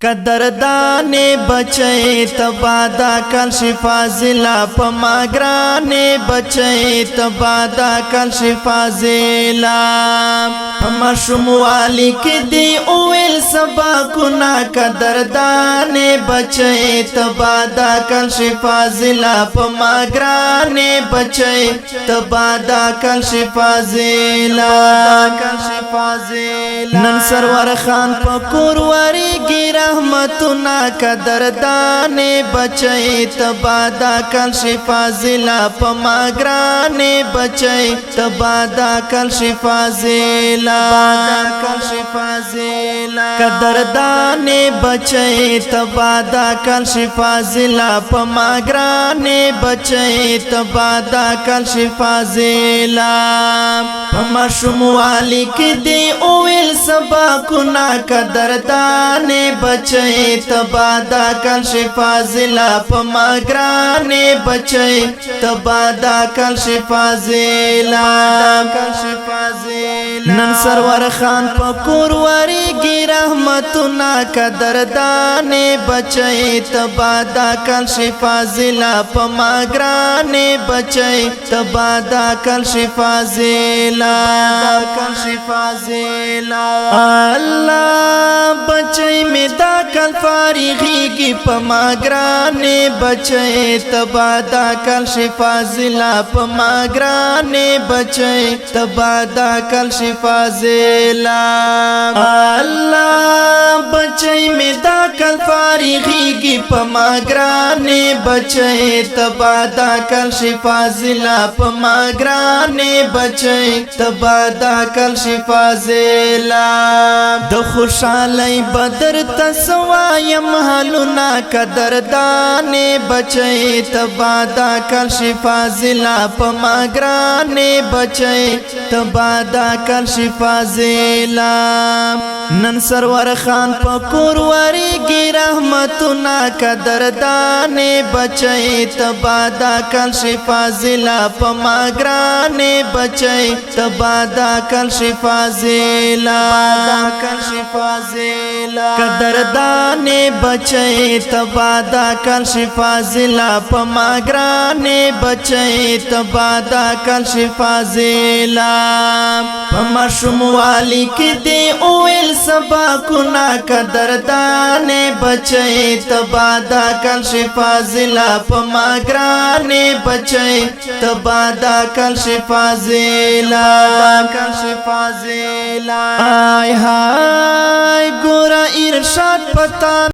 قدردان بچے تبادا کل شفا زلا پماگران بچے تبادا کل شفا زلا مشم والی کی دی اویل سبا کنا قدردان بچے تبادا کل شفا زلا پماگران بچے تبادا کل شفا زلا نن سرور خان پکور واری گیرا رحمتنا قدردان بچے تبادا کل شفا زلا پماگران بچے تبادا کل شفا زلا قدردان بچے تبادا کل شفا زلا پماگران بچے تبادا کل شفا زلا مشم والی کی دی اویل سبا کنا قدردان بچے تبادا کل شفا زلا پماگران بچے تبادا کل شفا زلا نن سرور خان پکور واری گی رحمتنا قدردان بچے تبادا کل شفا زلا پماگران بچے تبادا کل شفا زلا اللہ بچے میں دا کل فارغی کی پماگران بچے تبادا کل شفا زلا پماگران بچے تبادا کل شفا زلا اللہ بچے میں دا کل فارغی کی پماگران بچے تبادا کل شفا زلا پماگران بچے تبادا کل شفا زلا د خوشالی بدر تسوایم حالنا قدردان بچے تبادا کل شفا زلا پماگران بچے تبادا کل شفا زلا نن سرور خان پکور واری گی رحمتنا قدردان بچے تبادا کل شفا زلا پماگران بچے تبادا کل شفا زلا قدردان بچے تبادا کل شفا زلا پماگران بچے تبادا کل شفا زلا مشم والی کی دی اویل سبا کنا قدردان بچے تبادا کل شفا زلا پماگران بچے تبادا کل شفا زلا آئے ہائے گورا ارشاد پتا